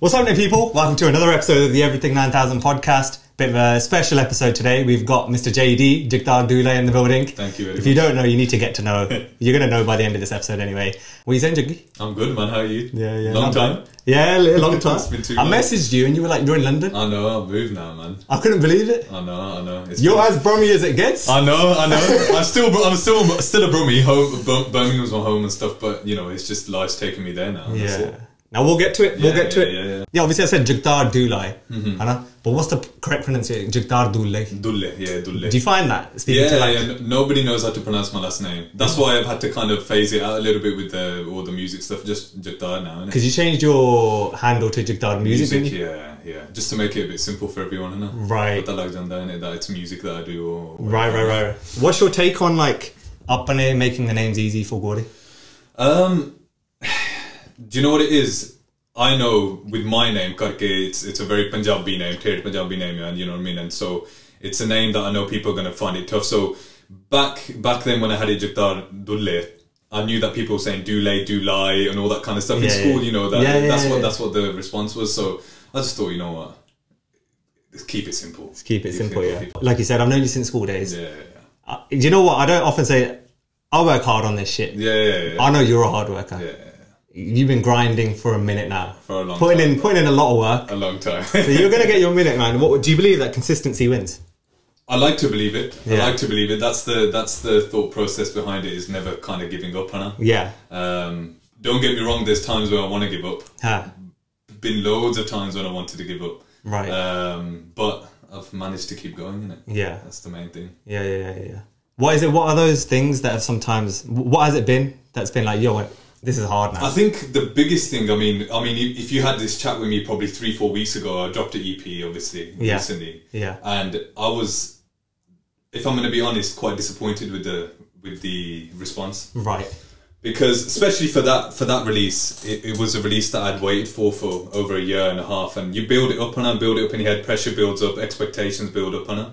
What's happening, people? Welcome to another episode of the Everything 9000 podcast. Bit of a special episode today. We've got Mr. JD, Jagtar, Dulai in the building. Thank you very much. If you don't know, you need to get to know. You're going to know by the end of this episode anyway. What are you saying, Jaggi? I'm good, man. How are you? Yeah. Long time? Yeah, a long time. It's been too I long. messaged you and you were like, you're in London? I know, I've moved now, man. I couldn't believe it. I know. You're as brummy as it gets. I know. I'm still a Brummie. Birmingham's my home and stuff, but you know, it's just life's taking me there now. That's it. Now we'll get to it. Yeah. Yeah, obviously I said Jagtar Dulai. But what's the correct pronunciation? Jagtar Dulai. Dulai. Do you find that? Yeah. Nobody knows how to pronounce my last name. That's why I've had to kind of phase it out a little bit with all the music stuff. Just Jagtar now. Because you changed your handle to Jagtar Music, didn't you? Yeah. Just to make it a bit simple for everyone, innit? Right. But that it's music that I do. Or Right. What's your take on like Apane making the names easy for Gori? Do you know what it is? I know with my name, Karke, it's a very Punjabi name, Punjabi name, and you know what I mean? And so it's a name that I know people are going to find it tough. So back then when I had it Jagtar Dulai, I knew that people were saying Dulai, and all that kind of stuff in school, you know, that's what the response was. So I just thought, you know what, let's keep it simple. Let's keep it simple, yeah. Like you said, I've known you since school days. Yeah. Do you know what? I don't often say, I work hard on this shit. Yeah. I know you're a hard worker. Yeah. You've been grinding for a minute now. For a long time. Putting in a lot of work. A long time. So you're going to get your minute, man. What do you believe that consistency wins? I like to believe it. Yeah. I like to believe it. That's the thought process behind it, is never kind of giving up, Hannah. Yeah. Don't get me wrong, there's times where I want to give up. Been loads of times when I wanted to give up. Right. But I've managed to keep going, innit? Yeah. That's the main thing. Yeah. What is it? What are those things that have sometimes, what has it been that's been like, yo, this is hard now? I think the biggest thing, I mean, if you had this chat with me probably 3-4 weeks ago, I dropped an EP, obviously, recently. Yeah. And I was, if I'm going to be honest, quite disappointed with the response. Right. Because especially for that release, it was a release that I'd waited for over a year and a half, and you build it up in your head, pressure builds up, expectations build up on it.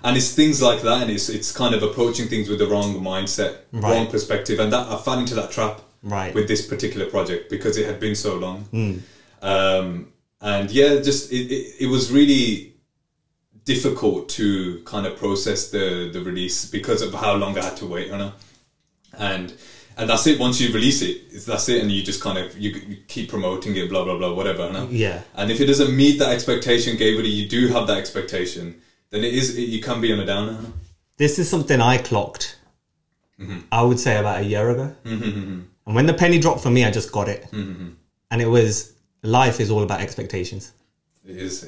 And it's things like that, and it's kind of approaching things with the wrong mindset, wrong perspective, and that I fell into that trap. Right. With this particular project because it had been so long. And yeah, just it was really difficult to kind of process the release because of how long I had to wait on it. And that's it. Once you release it, that's it, and you just kind of you keep promoting it, blah blah blah, whatever. Yeah. And if it doesn't meet that expectation, you do have that expectation, then you can be on a downer. This is something I clocked. I would say about a year ago. And when the penny dropped for me, I just got it. And it was, life is all about expectations. It is.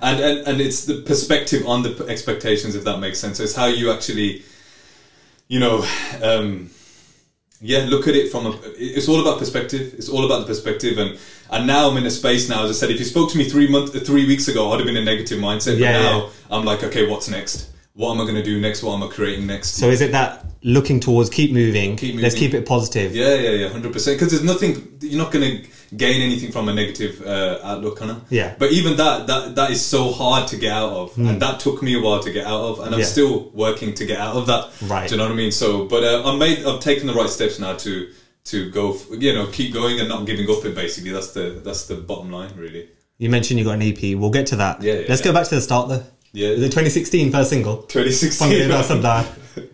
And it's the perspective on the expectations, if that makes sense. So it's how you actually, you know, look at it from it's all about perspective. It's all about the perspective. And now I'm in a space now, as I said, if you spoke to me 3 weeks ago, I'd have been in a negative mindset. But now I'm like, okay, what's next? What am I going to do next? What am I creating next? So is it that looking towards, keep moving, let's keep it positive? Yeah, 100%. Because there's nothing, you're not going to gain anything from a negative outlook, kind of. Yeah. But even that is so hard to get out of. And that took me a while to get out of. And I'm still working to get out of that. Right. Do you know what I mean? So, but I've taken the right steps now to go, keep going and not giving up. Basically, that's the bottom line, really. You mentioned you got an EP. We'll get to that. Let's go back to the start though. Yeah. The 2016 first single. 2016.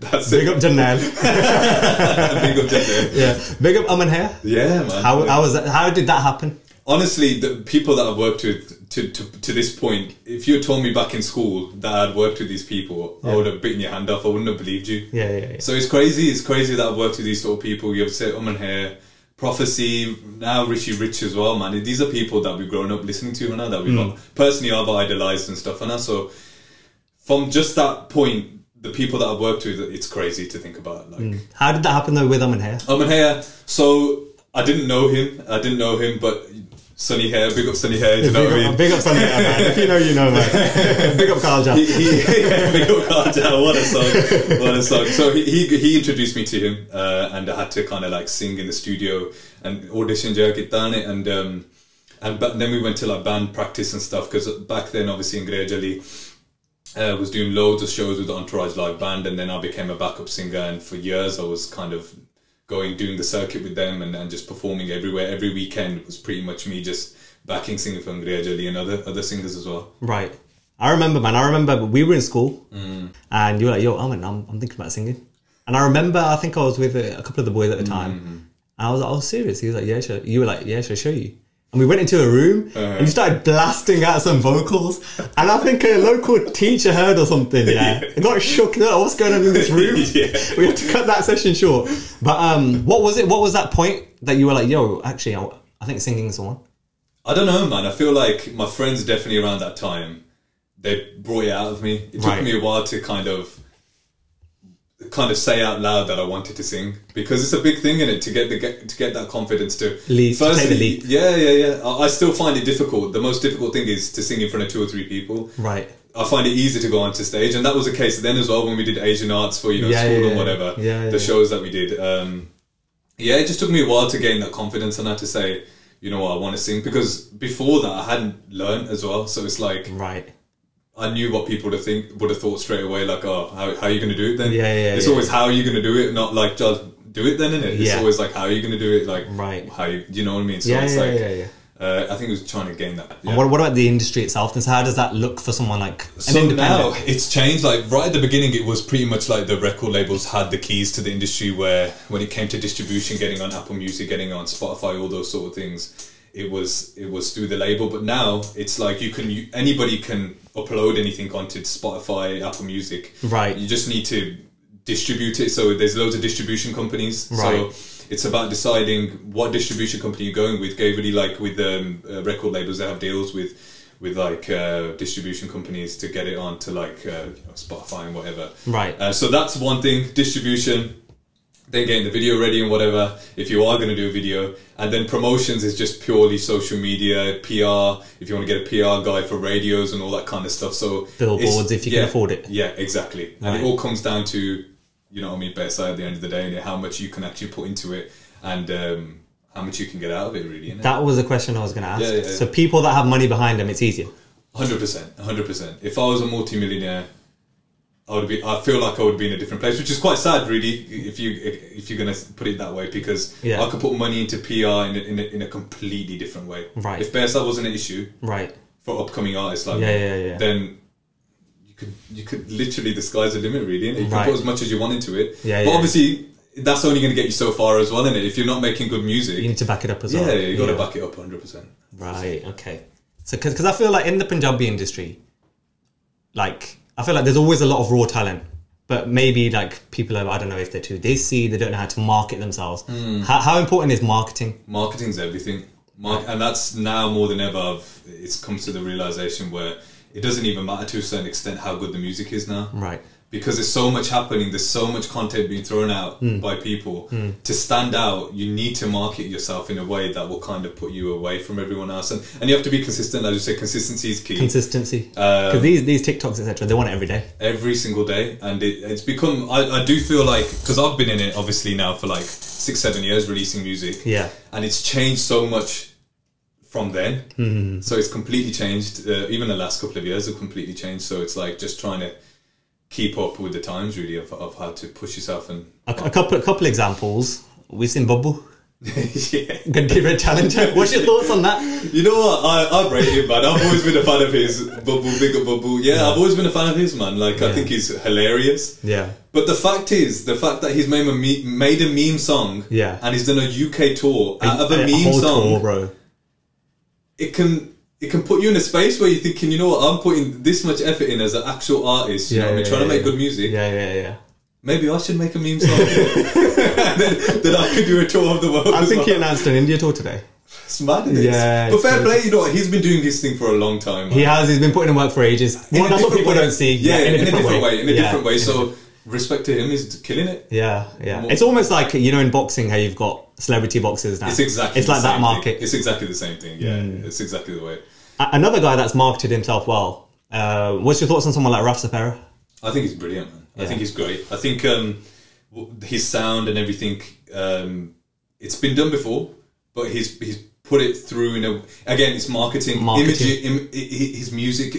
That's it. Big up Janelle. Big up Jagtar. Yeah. Big up Aman here. Yeah, man. How was that? How did that happen? Honestly, the people that I've worked with to this point, if you had told me back in school that I'd worked with these people, I would have bitten your hand off. I wouldn't have believed you. Yeah. So it's crazy. It's crazy that I've worked with these sort of people. You have said Aman here, Prophecy, now Richie Rich as well, man. These are people that we've grown up listening to, and that we've personally I've idolized and stuff, and so from just that point, the people that I've worked with, it's crazy to think about. Like, how did that happen though with Aman here? Aman here. So I didn't know him, but Sunny Hair, big up Sunny Hair, do you know what I mean? Big up Sunny Hair, man. If you know, you know, man. Big up Carl Jan. Big up Carl Jan, what a song. So he introduced me to him, and I had to kind of like sing in the studio and audition and then we went to like band practice and stuff, because back then obviously in Grejali was doing loads of shows with the Entourage Live Band, and then I became a backup singer, and for years I was kind of doing the circuit with them and just performing everywhere. Every weekend was pretty much me just backing singing for Angreya Jali and other singers as well. Right. I remember we were in school and you were like, yo, Aman, I'm thinking about singing. And I remember, I think I was with a couple of the boys at the time. And I was like, oh, serious? He was like, yeah, sure. You were like, yeah, should I show you? And we went into a room and you started blasting out some vocals. And I think a local teacher heard or something, yeah. It got shook. No, what's going on in this room? We had to cut that session short. But what was it? What was that point that you were like, yo, actually, I think singing's the one? I don't know, man. I feel like my friends definitely around that time, they brought it out of me. It took me a while to kind of say out loud that I wanted to sing, because it's a big thing in it to get that confidence to take the leap. Yeah. I still find it difficult. The most difficult thing is to sing in front of 2 or 3 people. Right. I find it easy to go onto stage, and that was the case then as well when we did Asian Arts for school and whatever. The shows that we did. It just took me a while to gain that confidence and I had to say, you know what, I want to sing, because before that I hadn't learned as well. So it's like I knew what people would have thought straight away, like, oh, how are you going to do it then? It's always how are you going to do it, not like just do it then, innit? It's always like, how are you going to do it? Like, how you know what I mean? So it's like, I think it was trying to gain that. And what about the industry itself? And so how does that look for someone like an independent? Now it's changed. Like right at the beginning, it was pretty much like the record labels had the keys to the industry, where when it came to distribution, getting on Apple Music, getting on Spotify, all those sort of things, it was through the label. But now it's like anybody can upload anything onto Spotify, Apple Music. Right. You just need to distribute it. So there's loads of distribution companies. Right. So it's about deciding what distribution company you're going with. Really, like with record labels, they have deals with like distribution companies to get it onto like Spotify and whatever. Right. So that's one thing, distribution. Then getting the video ready and whatever, if you are going to do a video. And then promotions is just purely social media, PR, if you want to get a PR guy for radios and all that kind of stuff. So billboards, if you can afford it. Yeah, exactly. And it all comes down to, you know what I mean, better side at the end of the day, and how much you can actually put into it, and how much you can get out of it, really. Innit? That was a question I was going to ask. So people that have money behind them, it's easier. 100%. If I was a multi-millionaire, I feel like I would be in a different place, which is quite sad, really, if you're gonna put it that way, because I could put money into PR in a completely different way. Right. If Bearside wasn't an issue, for upcoming artists like me, then you could literally, the sky's the limit, really, and you can put as much as you want into it. But obviously, that's only going to get you so far as well, isn't it? If you're not making good music, you need to back it up as well. Yeah, you got to back it up 100%. Right. Okay. So because I feel like in the Punjabi industry, like, I feel like there's always a lot of raw talent, but maybe like people are, I don't know if they're too desi, they don't know how to market themselves. How important is marketing? Marketing's everything. And that's now more than ever, it's come to the realization where it doesn't even matter to a certain extent how good the music is now. Right. Because there's so much happening, there's so much content being thrown out by people. To stand out, you need to market yourself in a way that will kind of put you away from everyone else. And you have to be consistent. As you say, consistency is key. Consistency. Because these TikToks, etc., they want it every day. Every single day. And it's become, I do feel like, because I've been in it obviously now for like 6-7 years releasing music. Yeah. And it's changed so much from then. So it's completely changed. Even the last couple of years have completely changed. So it's like just trying to keep up with the times, really, of how to push yourself. And a couple examples. We've seen Bubble. Yeah. Gonna give it a challenge. What's your thoughts on that? You know what? I rate him, man. I've always been a fan of his. Bubble, big up Bubble. Yeah, I've always been a fan of his, man. Like, I think he's hilarious. Yeah. But the fact that he's made a meme song, and he's done a UK tour out of a meme song, tour, bro. It can put you in a space where you're thinking, you know what, I'm putting this much effort in as an actual artist, you know what I mean, trying to make good music. Yeah. Maybe I should make a meme song. then I could do a tour of the world. I think he announced an India tour today. It's mad, isn't it? Yeah. But fair play, you know what, he's been doing his thing for a long time. Man. He's been putting in work for ages. Well, that's what people don't see. Yeah, in a different way. So respect to him, he's killing it. Yeah. It's almost like, you know, in boxing, how you've got celebrity boxers now. It's like that market. It's exactly the same thing. Yeah, it's exactly the way. Another guy that's marketed himself well. What's your thoughts on someone like Raf Sapera? I think he's brilliant, man. I think he's great. I think his sound and everything, it's been done before, but he's put it through in a, again, it's marketing. His music,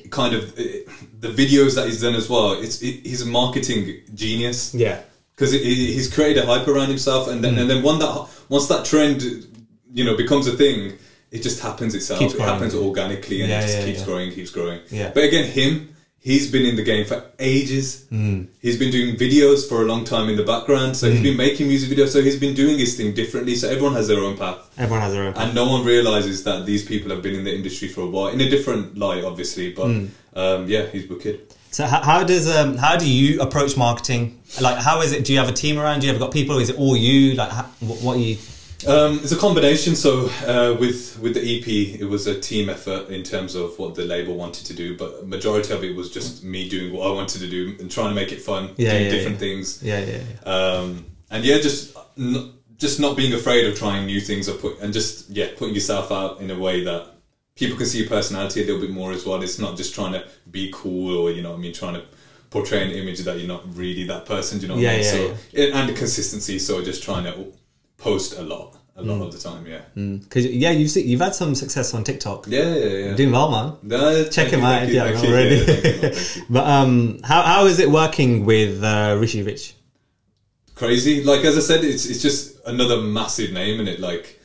kind of the videos that he's done as well. He's a marketing genius. Yeah, because he's created a hype around himself, and then once that trend, you know, becomes a thing, it just happens itself. Keeps it growing. happens organically, and Yeah, it just yeah, keeps yeah. growing, keeps growing. Yeah. But again, he's been in the game for ages. He's been doing videos for a long time in the background, so he's been making music videos, so he's been doing his thing differently, so everyone has their own path. Everyone has their own path. And no one realises that these people have been in the industry for a while, in a different light, obviously, but yeah, he's wicked. So how do you approach marketing? Like, how is it? Do you have a team around you? Have you got people? Is it all you? Like, what are you... It's a combination. So with the EP, it was a team effort in terms of what the label wanted to do, but majority of it was just me doing what I wanted to do and trying to make it fun, doing different things. And yeah, just not being afraid of trying new things, or putting yourself out in a way that people can see your personality a little bit more as well. It's not just trying to be cool, or, you know what I mean, trying to portray an image that you're not really that person, do you know what I mean? And the consistency, so just trying to post a lot of the time, Because you've had some success on TikTok. Yeah. Doing well, man. Check him out if you haven't already. Thank you. But how is it working with Rishi Rich? Crazy. Like, as I said, it's just another massive name, and it, like,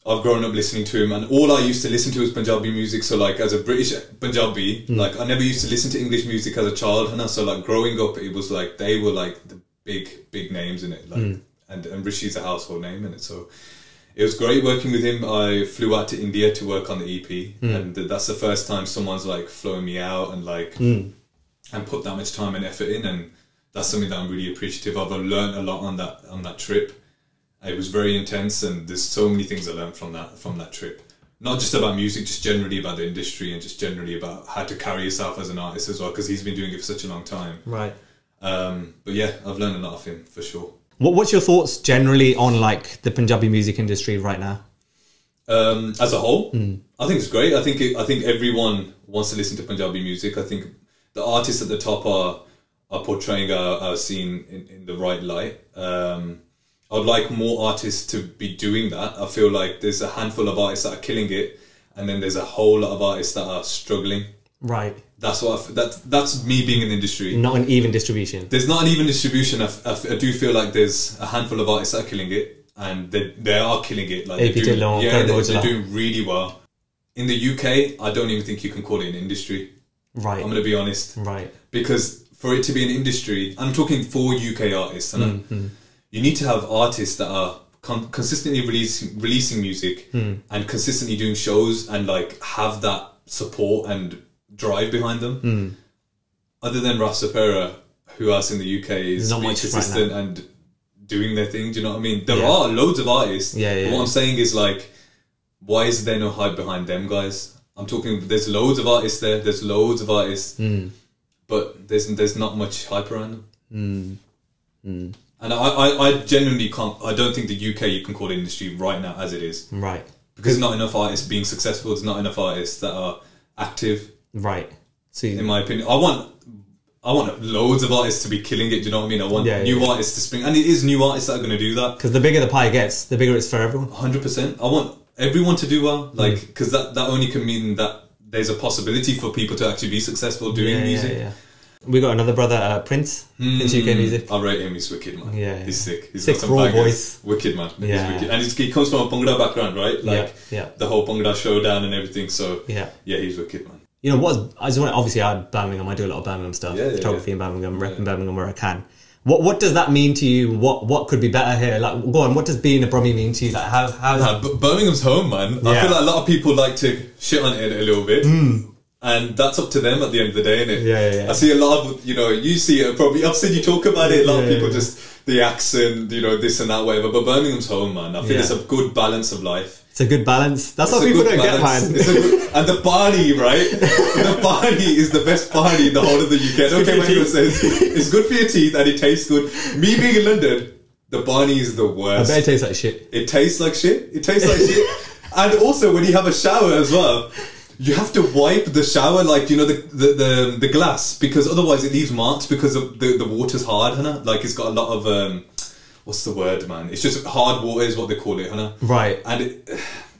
I've grown up listening to him, and all I used to listen to was Punjabi music. So, like, as a British Punjabi, like, I never used to listen to English music as a child, and so, like, growing up, it was like they were like the big names in it, like. And Rishi's a household name in it, so it was great working with him. I flew out to India to work on the EP, and that's the first time someone's like flown me out and like and put that much time and effort in, and that's something that I'm really appreciative of. I've learned a lot on that trip. It was very intense, and there's so many things I learned from that trip. Not just about music, just generally about the industry, and just generally about how to carry yourself as an artist as well, because he's been doing it for such a long time. Right. But yeah, I've learned a lot of him for sure. What's your thoughts generally on like the Punjabi music industry right now? As a whole, I think it's great. I think everyone wants to listen to Punjabi music. I think the artists at the top are portraying our scene in the right light. I'd like more artists to be doing that. I feel like there's a handful of artists that are killing it, and then there's a whole lot of artists that are struggling. Right. That's that's me being in the industry. Not an even distribution. There's not an even distribution. I do feel like there's a handful of artists that are killing it, and they are killing it. Like they're doing really well. In the UK, I don't even think you can call it an industry. Right. I'm going to be honest. Right. Because for it to be an industry, I'm talking for UK artists, and you need to have artists that are consistently releasing music and consistently doing shows, and like have that support and drive behind them. Other than Rastafari, who else in the UK is being consistent and doing their thing? Do you know what I mean? There are loads of artists. But what I'm saying is, like, why is there no hype behind them guys? I'm talking, there's loads of artists there. There's loads of artists, but there's not much hype around them. And I genuinely can't. I don't think the UK you can call it industry right now as it is. Right. Because there's not enough artists being successful. There's not enough artists that are active. Right. See, in my opinion, I want loads of artists to be killing it. Do you know what I mean? I want new artists to spring, and it is new artists that are going to do that. Because the bigger the pie gets, the bigger it's for everyone. 100%. I want everyone to do well, like, because that only can mean that there's a possibility for people to actually be successful doing music. We got another brother, Prince, in UK music. I rate him. He's wicked, man. He's sick. He's sick, got some raw voice. Wicked, man. He's wicked. And he comes from a Bhangra background, right? Like the whole Bhangra showdown and everything. So yeah, he's wicked, man. You know, I just want, obviously I'm Birmingham. I do a lot of Birmingham stuff, photography in Birmingham, repping Birmingham where I can. What does that mean to you? What could be better here? Like, go on. What does being a Brummie mean to you? Like, how? Birmingham's home, man. I feel like a lot of people like to shit on it a little bit. And that's up to them at the end of the day, innit? I see a lot of, you see it probably, I've seen you talk about it, a lot of people just, the accent, this and that, whatever, but Birmingham's home, man. I feel it's a good balance of life. It's a good balance. That's what people don't get, man. And the Barney, right? The Barney is the best Barney in the whole of the UK. I don't care what anyone says. It's good for your teeth and it tastes good. Me being in London, the Barney is the worst. I bet it tastes like shit. It tastes like shit. And also when you have a shower as well, you have to wipe the shower, like, the glass, because otherwise it leaves marks because of the water's hard, Hannah. Like, it's got a lot of, what's the word, man? It's just hard water is what they call it, Hannah. Right. And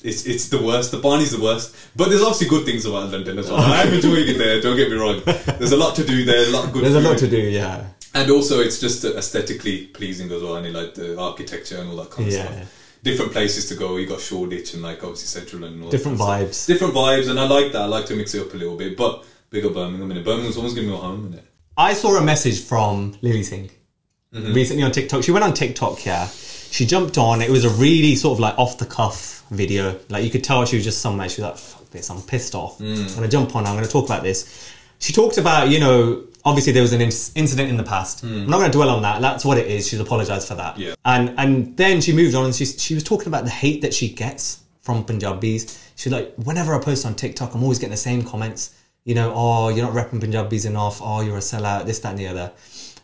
it's the worst. The Barney's the worst. But there's obviously good things about London as well. I'm enjoying it there, don't get me wrong. There's a lot to do there, a lot of good There's food. A lot to do, yeah. And also it's just aesthetically pleasing as well, and like the architecture and all that kind of stuff. different places to go. You got Shoreditch and like obviously Central and all Different vibes. Different vibes, and I like that. I like to mix it up a little bit. But big up Birmingham, innit? Birmingham's always gonna be my home, innit? I saw a message from Lily Singh recently on TikTok. She went on TikTok, yeah. She jumped on. It was a really sort of like off the cuff video. Like you could tell she was just somewhere. She was like, "Fuck this! I'm pissed off. I'm gonna jump on. I'm gonna talk about this." She talked about, you know, obviously there was an incident in the past. I'm not going to dwell on that. That's what it is. She's apologised for that. Yeah. And then she moved on and she was talking about the hate that she gets from Punjabis. She's like, whenever I post on TikTok, I'm always getting the same comments. You know, oh, you're not repping Punjabis enough. Oh, you're a sellout, this, that and the other.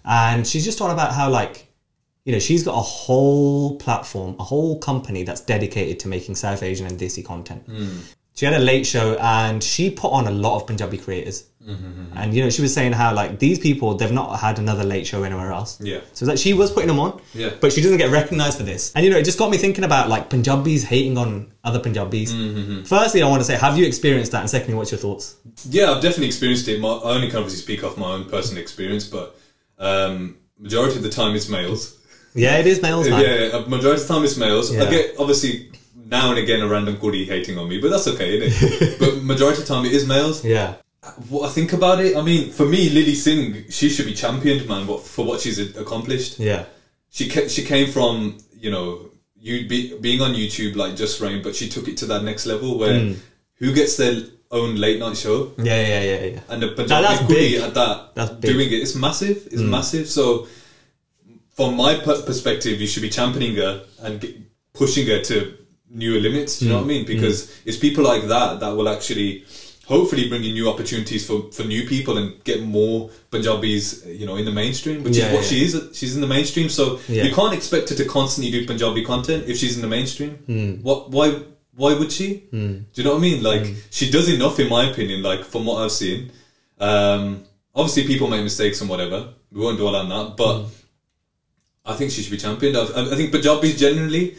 And she's just talking about how, like, you know, she's got a whole platform, a whole company that's dedicated to making South Asian and Desi content. She had a late show and she put on a lot of Punjabi creators. And, you know, she was saying how, like, these people, they've not had another late show anywhere else. Yeah. So that she was putting them on, but she doesn't get recognised for this. And, you know, it just got me thinking about, like, Punjabis hating on other Punjabis. Firstly, I want to say, have you experienced that? And secondly, what's your thoughts? Yeah, I've definitely experienced it. I only can obviously speak off my own personal experience, but majority of the time it's males. Yeah, it is males, man. Yeah, majority of the time it's males. Yeah. I get, obviously, now and again a random goodie hating on me, but that's okay, isn't it? But majority of the time it is males. Yeah. What I think about it, I mean, for me, Lily Singh, she should be championed, man, for what she's accomplished. Yeah. She came from, you know, being on YouTube like Just Rain, but she took it to that next level where who gets their own late night show? Yeah. And the Punjabi goodie at that, that's big. doing it, it's massive. It's massive. So, from my perspective, you should be championing her and pushing her to newer limits. Do you know what I mean? Because it's people like that that will actually hopefully bring in new opportunities for new people and get more Punjabis, you know, in the mainstream, which is what she is. She's in the mainstream, so you can't expect her to constantly do Punjabi content if she's in the mainstream. Why would she? Do you know what I mean? Like, she does enough, in my opinion, like, from what I've seen. Obviously, people make mistakes and whatever. We won't dwell on that, but I think she should be championed. I think Punjabis generally...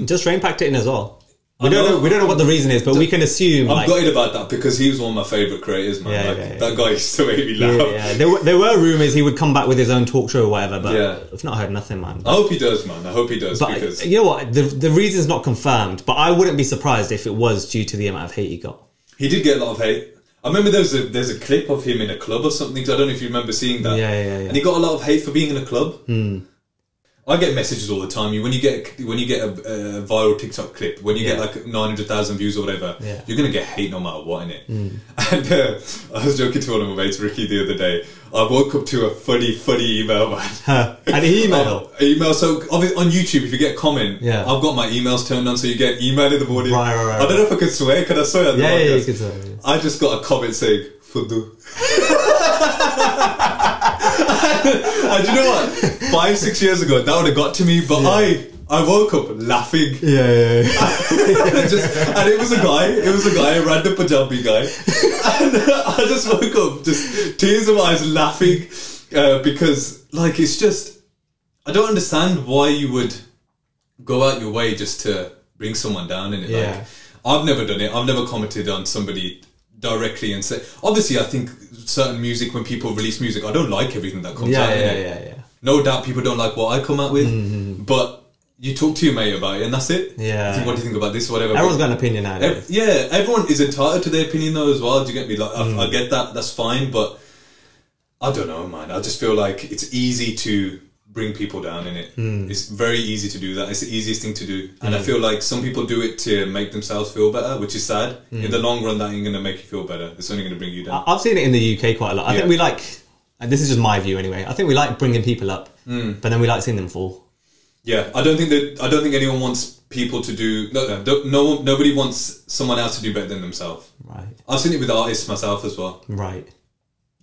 Just Rain packed it in as well. We don't know what the reason is, but we can assume. I'm gutted about that because he was one of my favourite creators, man. That guy used to make me laugh. Yeah. There were rumours he would come back with his own talk show or whatever, but I've not heard nothing, man. I hope he does, man. I hope he does. But because you know what? The reason's not confirmed, but I wouldn't be surprised if it was due to the amount of hate he got. He did get a lot of hate. I remember there's a clip of him in a club or something. I don't know if you remember seeing that. Yeah. And he got a lot of hate for being in a club. I get messages all the time. When you get a viral TikTok clip, when you get like 900,000 views or whatever, you're gonna get hate no matter what, innit? And I was joking to one of my mates, Ricky, the other day. I woke up to a funny email, man. An email? Email. So on YouTube, if you get a comment, I've got my emails turned on, so you get an email in the morning. Right. I don't know if I can swear. Can I swear? Yeah, you can swear. Yeah. I just got a comment saying "Fudu." And you know what? 5-6 years ago, that would have got to me, but I woke up laughing. Yeah. And it was a guy, a random Punjabi guy. And I just woke up, just tears in my eyes, laughing, because, like, it's just, I don't understand why you would go out your way just to bring someone down in it. Yeah. Like, I've never done it. I've never commented on somebody directly and say, obviously I think certain music, when people release music, I don't like everything that comes out. Yeah. No doubt people don't like what I come out with, but you talk to your mate about it and that's it. Yeah. What do you think about this or whatever? Everyone's got an opinion nowadays. Everyone is entitled to their opinion though as well. Do you get me? Like, I get that, that's fine, but I don't know, man. I just feel like it's easy to bring people down in it. It's very easy to do that. It's the easiest thing to do. And I feel like some people do it to make themselves feel better, which is sad. In the long run, that ain't going to make you feel better. It's only going to bring you down. I've seen it in the UK quite a lot. I think we like, and this is just my view anyway, I think we like bringing people up, but then we like seeing them fall. Yeah, I don't think anyone wants people to do... Nobody wants someone else to do better than themselves. Right. I've seen it with artists myself as well. Right.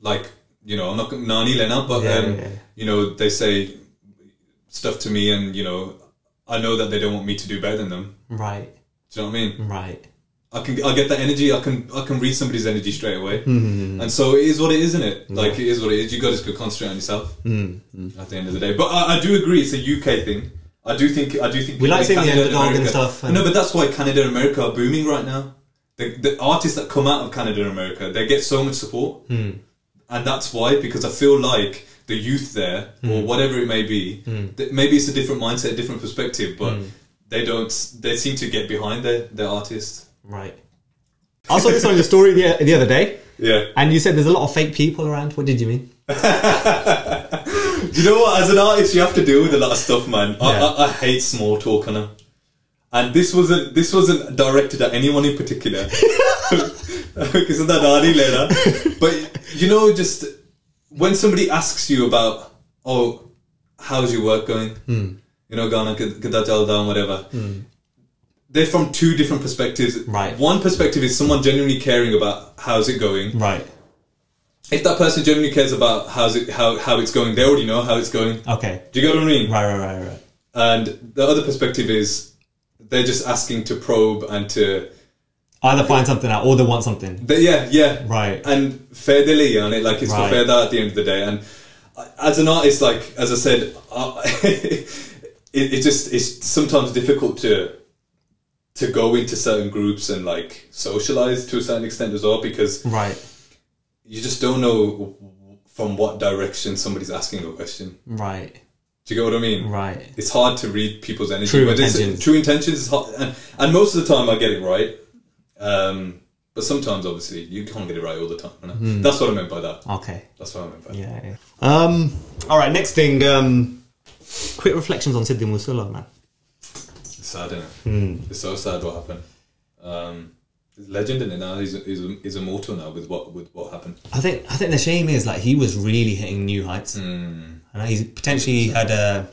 Like, you know, I'm not Nani Lena, but you know, they say stuff to me, and you know, I know that they don't want me to do better than them. Right. Do you know what I mean? Right. I get that energy. I can read somebody's energy straight away, and so it is what it is, isn't it? Like, it is what it is. You got to just concentrate on yourself at the end of the day. But I do agree, it's a UK thing. I do think we like seeing the underdog and stuff. No, but that's why Canada and America are booming right now. The artists that come out of Canada and America, they get so much support, and that's why, because I feel like the youth there, or whatever it may be, maybe it's a different mindset, a different perspective, but they seem to get behind their artist. Right. I saw this on your story the other day. Yeah. And you said there's a lot of fake people around. What did you mean? You know what? As an artist, you have to deal with a lot of stuff, man. Yeah. I hate small talk, Anna. And this wasn't directed at anyone in particular. But you know, just when somebody asks you about, oh, how's your work going? You know, Ghana, down, whatever. They're from two different perspectives. Right. One perspective is someone genuinely caring about how's it going. Right. If that person genuinely cares about how it's going, they already know how it's going. Okay. Do you get what I mean? Right. And the other perspective is they're just asking to probe and to either find something out or they want something. Yeah. Right. And fair delay on it, like it's for fair that at the end of the day. And as an artist, like as I said, it's sometimes difficult to go into certain groups and like socialize to a certain extent as well, because you just don't know from what direction somebody's asking a question. Right. Do you get what I mean? Right. It's hard to read people's energy. True intentions. True intentions is hard, and most of the time I get it right. But sometimes, obviously, you can't get it right all the time. You know? That's what I meant by that. Okay. That's what I meant by that. Yeah. All right, next thing. Quick reflections on Sidney Musula, man. It's sad, isn't it? It's so sad what happened. He's a legend in it now. He's immortal now with what happened. I think the shame is like he was really hitting new heights. And he's potentially had a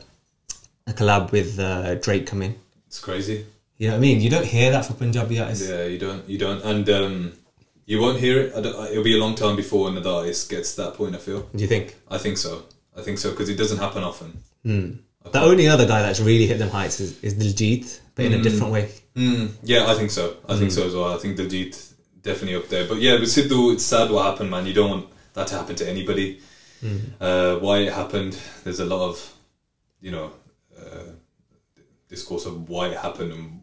collab with Drake come in. It's crazy. You know what I mean? You don't hear that for Punjabi artists. Yeah, you don't, and you won't hear it. It'll be a long time before another artist gets to that point, I feel. Do you think? I think so, because it doesn't happen often. The only other guy that's really hit them heights is Diljit, but in a different way. Yeah, I think so. I think so as well. I think Diljit definitely up there. But yeah, with Sidhu, it's sad what happened, man. You don't want that to happen to anybody. Why it happened, there's a lot of, discourse of why it happened and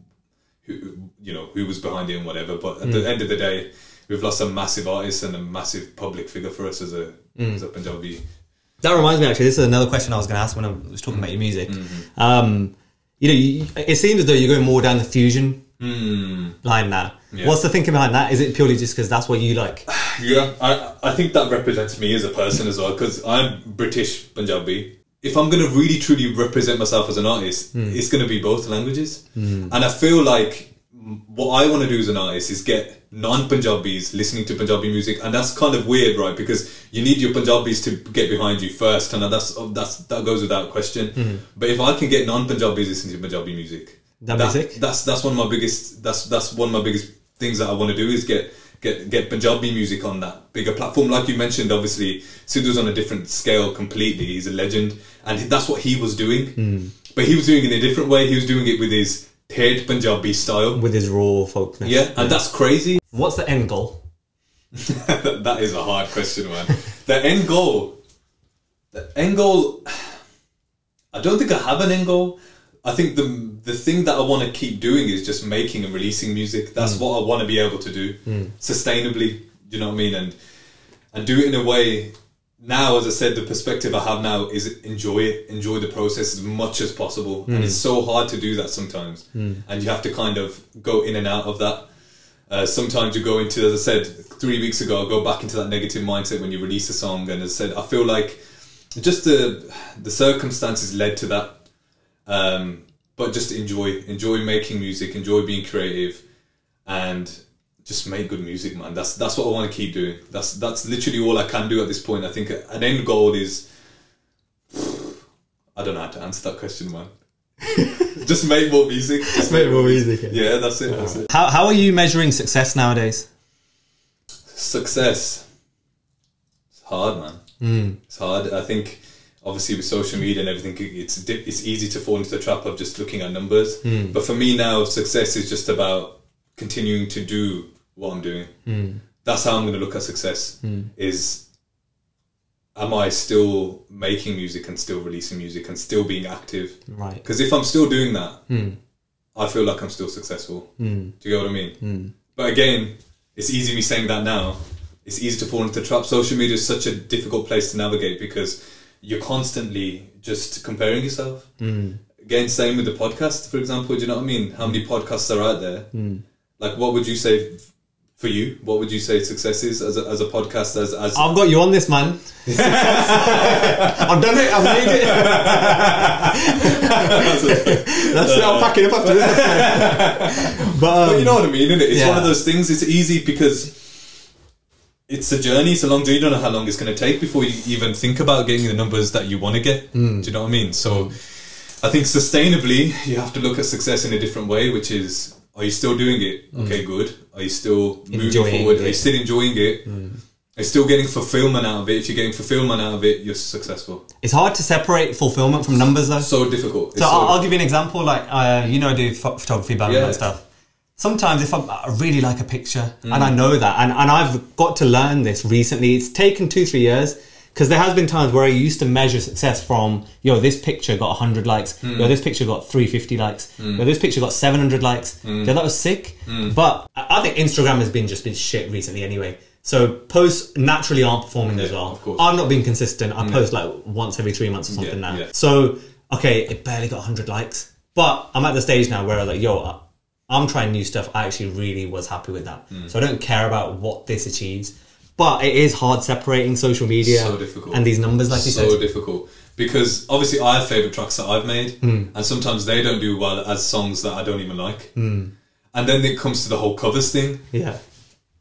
who was behind it and whatever. But at the end of the day, we've lost a massive artist and a massive public figure for us as a Punjabi. That reminds me, actually, this is another question I was going to ask when I was talking about your music. It seems as though you're going more down the fusion line now. Yeah. What's the thinking behind that? Is it purely just because that's what you like? Yeah, I think that represents me as a person as well, because I'm British Punjabi. If I'm going to really truly represent myself as an artist, it's going to be both languages. And I feel like what I want to do as an artist is get non-Punjabis listening to Punjabi music, and that's kind of weird, right? Because you need your Punjabis to get behind you first, and that goes without question. But if I can get non-Punjabis listening to Punjabi music, that's one of my biggest. That's one of my biggest things that I want to do is get Punjabi music on that bigger platform. Like you mentioned, obviously, Sidhu's on a different scale completely. He's a legend, and that's what he was doing. But he was doing it in a different way. He was doing it with his Thed Punjabi style. With his raw folkness. Yeah, and that's crazy. What's the end goal? That is a hard question, man. The end goal, I don't think I have an end goal. I think the thing that I want to keep doing is just making and releasing music. That's what I want to be able to do sustainably. Do you know what I mean? And do it in a way. Now, as I said, the perspective I have now is enjoy the process as much as possible. And it's so hard to do that sometimes. And you have to kind of go in and out of that. Sometimes you go into, as I said 3 weeks ago, go back into that negative mindset when you release a song. And as I said, I feel like just the circumstances led to that. But just enjoy making music, enjoy being creative, and just make good music, man. That's what I want to keep doing. That's literally all I can do at this point. I think an end goal is, I don't know how to answer that question, man. Just make more music. Just make more music. Yeah, that's it. That's it. How are you measuring success nowadays? Success. It's hard, man. It's hard. I think obviously with social media and everything, it's easy to fall into the trap of just looking at numbers. But for me now, success is just about continuing to do what I'm doing. That's how I'm going to look at success. Is, am I still making music and still releasing music and still being active? Right. Because if I'm still doing that, I feel like I'm still successful. Do you get what I mean? But again, it's easy me saying that now. It's easy to fall into the trap. Social media is such a difficult place to navigate because you're constantly just comparing yourself. again, same with the podcast, for example. Do you know what I mean? How many podcasts are out there? Like, what would you say for you? What would you say success is as a podcast? As I've got you on this, man. I've done it. I've made it. That's it. I'm packing up after this. But you know what I mean, isn't it? It's yeah. one of those things. It's easy because it's a journey. It's a long journey. You don't know how long it's going to take before you even think about getting the numbers that you want to get. Do you know what I mean? So I think sustainably, you have to look at success in a different way, which is, are you still doing it? Okay, good. Are you still moving forward? Are you still enjoying it? Are you still getting fulfillment out of it? If you're getting fulfillment out of it, you're successful. It's hard to separate fulfillment from numbers, though. So difficult. So I'll give you an example. Like, I do photography, balance and stuff. Sometimes if I really like a picture, and I know that, and I've got to learn this recently. It's taken 2-3 years, because there has been times where I used to measure success from, this picture got 100 likes, this picture got 350 likes, this picture got 700 likes, that was sick. But I think Instagram has been shit recently anyway. So posts naturally aren't performing as well. Of course. I'm not being consistent. I post like once every 3 months or something now. Yeah. So, okay, it barely got 100 likes. But I'm at the stage now where I'm like, I'm trying new stuff. I actually really was happy with that. So I don't care about what this achieves. But it is hard separating social media so difficult. And these numbers, like you said. So difficult. Because obviously I have favourite tracks that I've made, and sometimes they don't do well as songs that I don't even like. And then it comes to the whole covers thing. Yeah.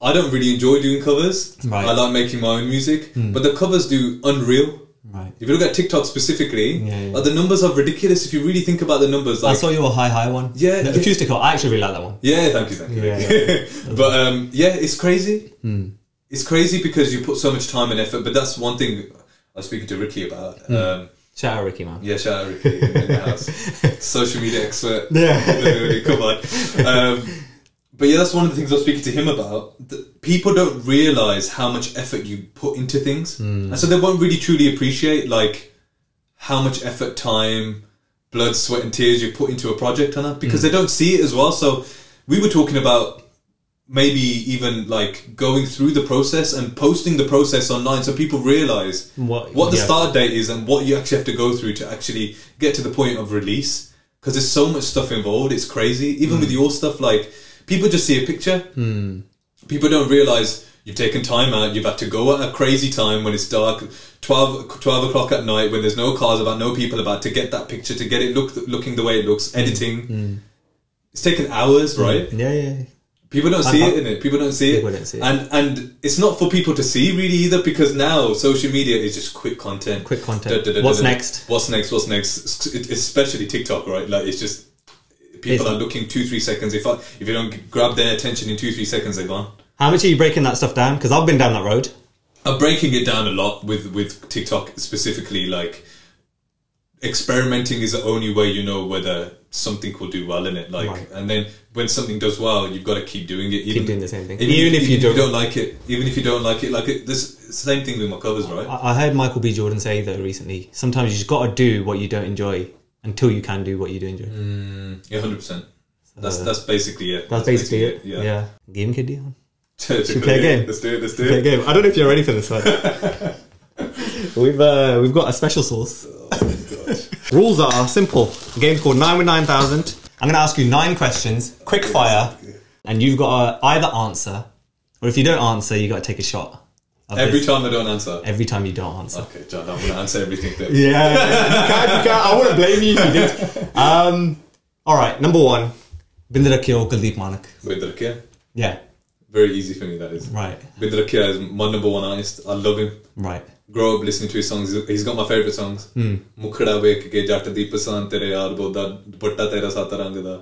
I don't really enjoy doing covers. Right. I like making my own music, but the covers do unreal. Right. If you look at TikTok specifically, like the numbers are ridiculous. If you really think about the numbers, like, I saw your high one. Yeah, the acoustical. I actually really like that one. Yeah, thank you. Yeah. But it's crazy. It's crazy because you put so much time and effort. But that's one thing I was speaking to Ricky about. Shout out Ricky, man. Yeah, shout out Ricky in the house. Social media expert. Yeah. Come on. But yeah, that's one of the things I was speaking to him about. People don't realise how much effort you put into things. And so they won't really truly appreciate like how much effort, time, blood, sweat and tears you put into a project on that, because they don't see it as well. So we were talking about maybe even like going through the process and posting the process online so people realise what the start date is and what you actually have to go through to actually get to the point of release. Because there's so much stuff involved, it's crazy. Even with your stuff, like, people just see a picture. People don't realise you've taken time out, you've had to go at a crazy time when it's dark, 12 o'clock at night, when there's no cars about, no people about, to get that picture, to get it looking the way it looks, editing. It's taken hours, right? Yeah. People don't see it, innit? People don't see it. People don't see it. And it's not for people to see really either, because now social media is just quick content. What's next? What's next? Especially TikTok, right? Like, it's just, people are looking 2-3 seconds. If you don't grab their attention in 2-3 seconds, they're gone. How much are you breaking that stuff down? Because I've been down that road. I'm breaking it down a lot with TikTok specifically. Like, experimenting is the only way you know whether something will do well in it. Like, and then when something does well, you've got to keep doing it. Keep doing the same thing. Even if you don't like it. Even if you don't like it, like this same thing with my covers, right? I heard Michael B. Jordan say though recently, sometimes you just got to do what you don't enjoy until you can do what you do enjoy. Yeah, 100%. That's basically it. That's basically it. Yeah. Game kid, yeah. Should we play a game? Let's do it. Play a game. I don't know if you're ready for this one. We've got a special sauce. Oh my gosh. Rules are simple. The game's called 9 with 9,000. I'm going to ask you 9 questions, quick fire, and you've got to either answer, or if you don't answer, you got to take a shot. Every time I don't answer? Every time you don't answer. Okay, John, I'm going to answer everything then. Yeah, you can. I wouldn't blame you if you did. Alright, number 1. Bindrakiya or Kuldeep Manak? Bindrakiya? Yeah. Very easy for me, that is. Right. Bindrakiya is my number 1 artist. I love him. Right. Grow up listening to his songs. He's got my favourite songs. Mukhda Vek ke Jagtar di Pasan tere yaar boda dupatta tera sat rang da.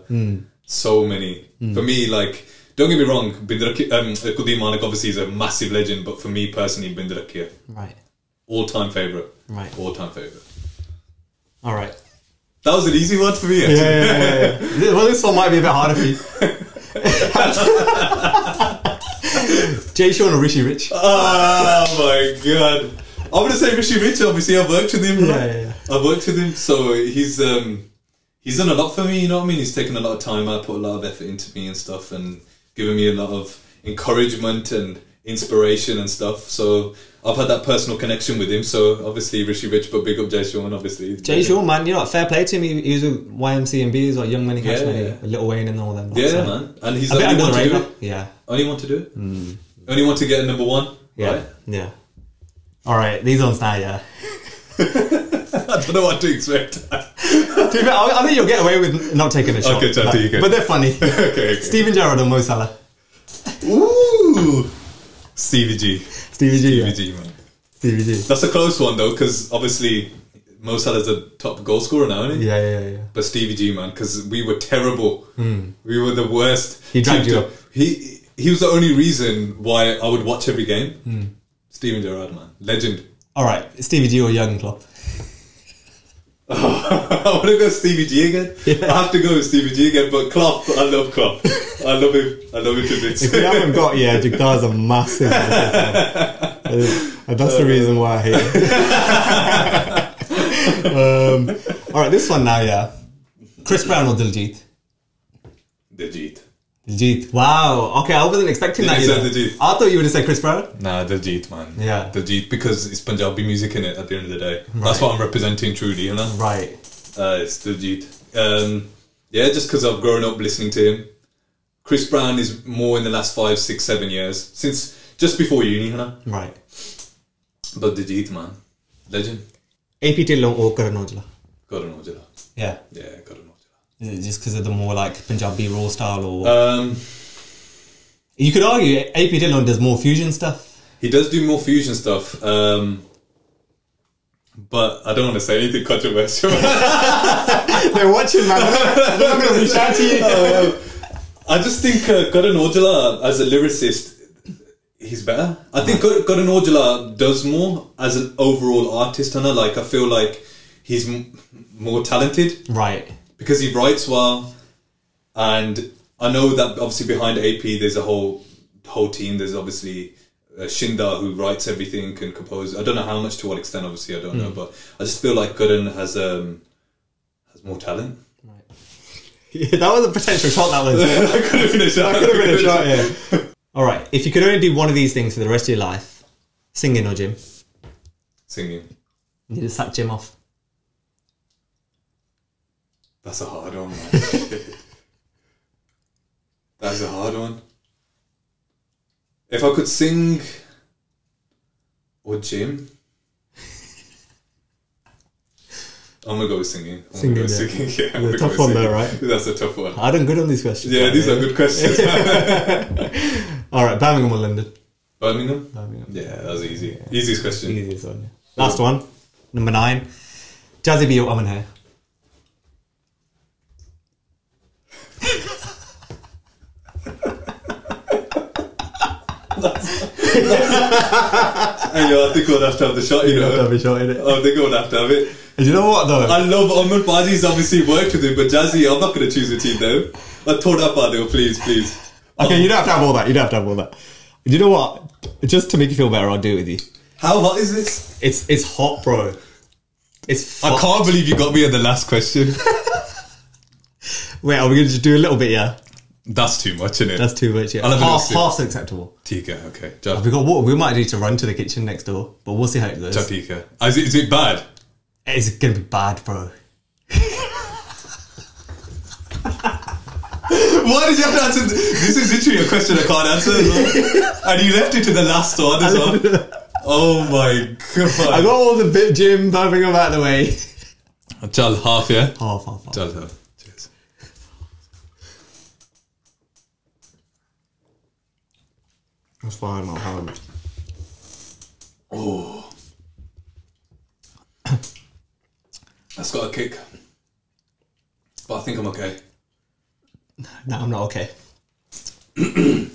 So many. For me, like, don't get me wrong, Kuldeep Manak obviously is a massive legend, but for me personally, Bindrakiya. Right. All-time favourite. Right. All-time favourite. Alright. That was an easy one for me, actually. Yeah. Well, this one might be a bit harder for you. Jay Sean or Rishi Rich? Oh my god. I'm going to say Rishi Rich, obviously. I've worked with him. Yeah. I've worked with him, so he's done a lot for me, you know what I mean? He's taken a lot of time out, put a lot of effort into me and stuff, and given me a lot of encouragement and inspiration and stuff. So I've had that personal connection with him. So obviously Rishi Rich, but big up Jay Sean, obviously. Jay Sean, man, you know, fair play to him. He was with YMC and B, like Young Money, Cash Money, yeah. Little Wayne and all them. Yeah, so. man. And he's a the bit only under one the to do radar. it. Yeah. Only one to do it. Only one to get a number one. Yeah. Right? Yeah. All right, these ones now, yeah. I don't know what to expect. To be fair, I think you'll get away with not taking a shot. Okay, Chad, you go. But they're funny. Okay. Steven Gerrard or Mo Salah? Ooh. Stevie G. Stevie G, yeah. G, man. Stevie G. That's a close one though, because obviously Mo Salah's a top goal scorer now, isn't he? Yeah. But Stevie G, man, because we were terrible. We were the worst. He dragged you up. He was the only reason why I would watch every game. Steven Gerrard, man, legend. All right, Stevie G or Jurgen Klopp? I want to go Stevie G again. Yeah. I have to go with Stevie G again, but Klopp, I love Klopp. I love him to bits. If you haven't got, Jagtar's a massive. And that's the reason why I hate it. All right, this one now, yeah. Chris Brown or Diljit? Diljit. Diljit. Wow. Okay, I wasn't expecting that. You said Diljit. I thought you would have said Chris Brown. Nah, Diljit, man. Yeah. Diljit, because it's Punjabi music in it at the end of the day. Right. That's what I'm representing truly, you know? Right. It's Diljit. Yeah, just because I've grown up listening to him. Chris Brown is more in the last 5, 6, 7 years. Since just before uni, you know? Right. But Diljit, man. Legend. Ep42 or Karan Aujla? Karan Aujla. Yeah. Yeah, Karan Aujla. Is it just because of the more like Punjabi raw style, or you could argue AP Dillon does more fusion stuff. He does do more fusion stuff, but I don't want to say anything controversial. They're watching, man. They're not going to reach out to you. I just think Karan Aujla as a lyricist, he's better. I think Karan Aujla does more as an overall artist, and I feel like he's more talented, right? Because he writes well, and I know that obviously behind AP there's a whole team. There's obviously Shinda who writes everything and composes. I don't know how much, to what extent, obviously I don't know, but I just feel like Karan has more talent. Right. Yeah, that was a potential shot. That was. I could have been a shot. That could have been a shot. Yeah. All right. If you could only do one of these things for the rest of your life, singing or gym? Singing. You just sack gym off. That's a hard one, man. That's a hard one. If I could sing or gym, I'm gonna go with singing. Singing, Yeah. The tough one though, right? That's a tough one. I done good on these questions. Yeah, these are good questions. All right, Birmingham or London? Birmingham? Birmingham. Yeah, that was easy. Yeah. Easiest question. Easiest one. Yeah. Last one, number 9. Jazzy B or Aman Hair? Hey, yo, I think we'll have to have the shot, you know. Have a shot in it. I think we'll have to have it. And you know what though? I love Aman Baji's obviously worked with him, but Jazzy, I'm not going to choose a team though. Let's throw that part though, please. Okay, you don't have to have all that. You don't have to have all that. You know what? Just to make you feel better, I'll do it with you. How hot is this? It's hot, bro. It's. I can't believe you got me on the last question. Wait, are we going to just do a little bit? Yeah. That's too much, isn't it? That's too much. Yeah. I'll have a Half's acceptable. Tika, okay. We got water. We might need to run to the kitchen next door, but we'll see how it goes. Tika. Is it bad? It's going to be bad, bro. Why did you have to answer? This is literally a question I can't answer as well. And you left it to the last one as well. Oh my god. I got all the bit gym, Birmingham out of the way. Chal, half, yeah? Half. Chal, half. Cheers. That's fine, I'll have it. Oh. That's got a kick. But I think I'm okay. No, I'm not okay. Does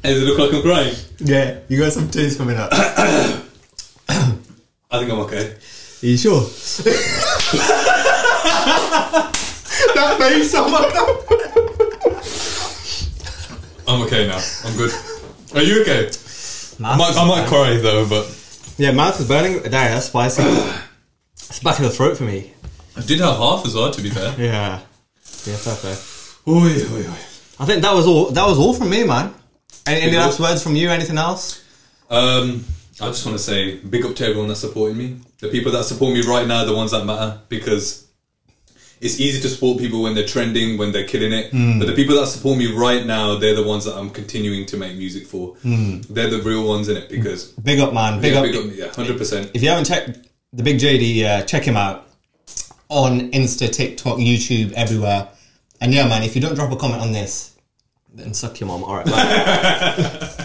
it look like I'm crying? Yeah, you got some tears coming up. I think I'm okay. Are you sure? That made someone up. I'm okay now. I'm good. Are you okay? I might cry though, but... Yeah, mouth is burning. Damn, that's spicy. It's back in the throat for me. I did have half as well, to be fair. Yeah, fair play. Oi. I think that was all from me, man. Any last words from you? Anything else? I just want to say big up to everyone that's supporting me. The people that support me right now are the ones that matter, because it's easy to support people when they're trending, when they're killing it. But the people that support me right now, they're the ones that I'm continuing to make music for. They're the real ones in it, because... Big up, man. Big up. Yeah, 100%. If you haven't checked the Big JD, check him out on Insta, TikTok, YouTube, everywhere. And yeah, man, if you don't drop a comment on this, then suck your mom. All right, bye.